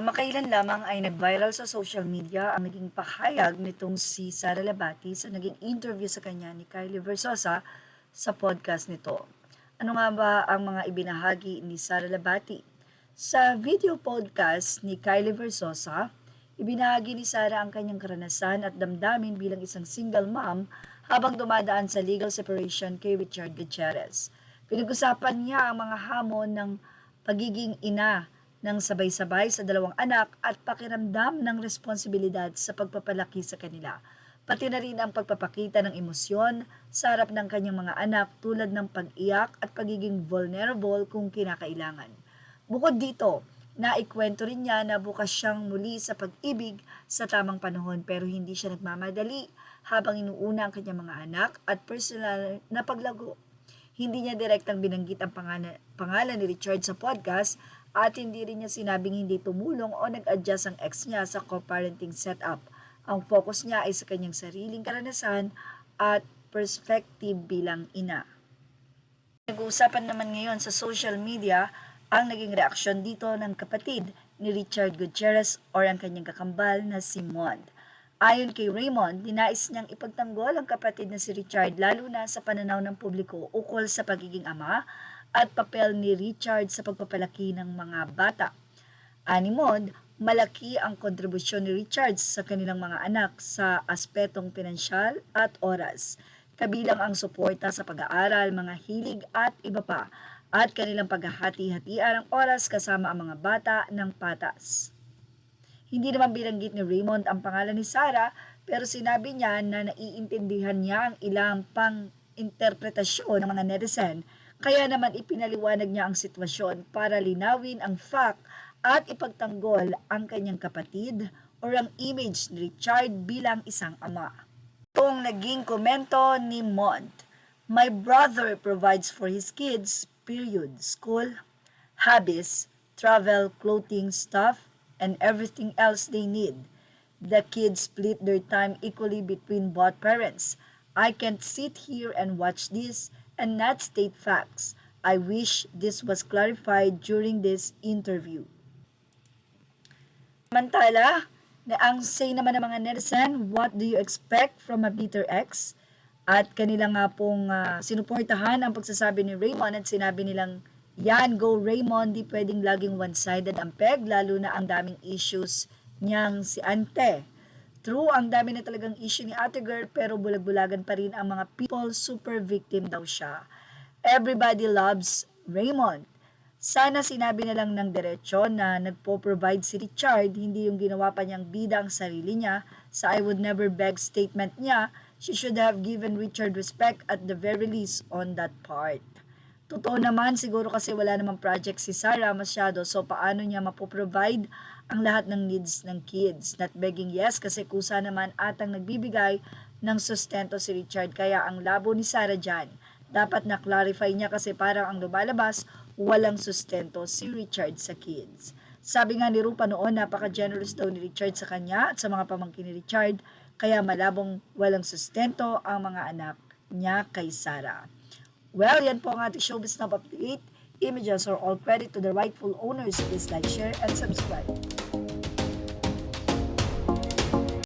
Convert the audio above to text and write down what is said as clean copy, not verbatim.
Kamakailan lamang ay nag-viral sa social media ang naging pahayag nitong si Sara Labati sa naging interview sa kanya ni Kylie Versosa sa podcast nito. Ano nga ba ang mga ibinahagi ni Sara Labati? Sa video podcast ni Kylie Versosa, ibinahagi ni Sara ang kanyang karanasan at damdamin bilang isang single mom habang dumadaan sa legal separation kay Richard Gutierrez. Pinag-usapan niya ang mga hamon ng pagiging ina ng sabay-sabay sa dalawang anak at pakiramdam ng responsibilidad sa pagpapalaki sa kanila. Pati na rin ang pagpapakita ng emosyon sa harap ng kanyang mga anak tulad ng pag-iyak at pagiging vulnerable kung kinakailangan. Bukod dito, naikwento rin niya na bukas siyang muli sa pag-ibig sa tamang panahon pero hindi siya nagmamadali habang inuuna ang kanyang mga anak at personal na paglago. Hindi niya direktang binanggit ang pangalan ni Richard sa podcast at hindi rin niya sinabing hindi tumulong o nag-adjust ang ex niya sa co-parenting setup. Ang focus niya ay sa kanyang sariling karanasan at perspective bilang ina. Nag-uusapan naman ngayon sa social media ang naging reaksyon dito ng kapatid ni Richard Gutierrez o ang kanyang kakambal na si Mond. Ayon kay Raymond, dinais niyang ipagtanggol ang kapatid na si Richard lalo na sa pananaw ng publiko ukol sa pagiging ama at papel ni Richard sa pagpapalaki ng mga bata. Ani Mond, malaki ang kontribusyon ni Richard sa kanilang mga anak sa aspetong pinansyal at oras, kabilang ang suporta sa pag-aaral, mga hilig at iba pa, at kanilang paghahati-hatian ng oras kasama ang mga bata ng patas. Hindi naman binanggit ni Raymond ang pangalan ni Sara, pero sinabi niya na naiintindihan niya ang ilang pang-interpretasyon ng mga netizen. Kaya naman ipinaliwanag niya ang sitwasyon para linawin ang fact at ipagtanggol ang kanyang kapatid o ang image ni Richard bilang isang ama. Itong naging komento ni Mond, "My brother provides for his kids, period. School, hobbies, travel, clothing, stuff, and everything else they need. The kids split their time equally between both parents. I can't sit here and watch this and not state facts. I wish this was clarified during this interview." Samantala, na ang say naman ng mga netizen, what do you expect from a bitter ex? At kanila nga pong sinuportahan ang pagsasabi ni Raymond at sinabi nilang, "Yan, go Raymond, di pwedeng laging one-sided ang peg, lalo na ang daming issues niyang si Ante. True, ang dami na talagang issue ni Ate Girl pero bulag-bulagan pa rin ang mga people, super victim daw siya. Everybody loves Raymond." Sana sinabi na lang ng diretsyo na nagpo-provide si Richard, hindi yung ginawa pa niyang bida ang sarili niya. Sa I would never beg statement niya, she should have given Richard respect at the very least on that part. Totoo naman, siguro kasi wala namang project si Sara masyado, so paano niya mapoprovide ang lahat ng needs ng kids? Not begging yes, kasi kusa naman atang nagbibigay ng sustento si Richard, kaya ang labo ni Sara dyan. Dapat na-clarify niya kasi parang ang lumalabas, walang sustento si Richard sa kids. Sabi nga ni Rupa noon, napaka-generous daw ni Richard sa kanya at sa mga pamangkin ni Richard, kaya malabong walang sustento ang mga anak niya kay Sara. Well, yan po ang ating showbiz na update. Images are all credit to the rightful owners. Please like, share, and subscribe.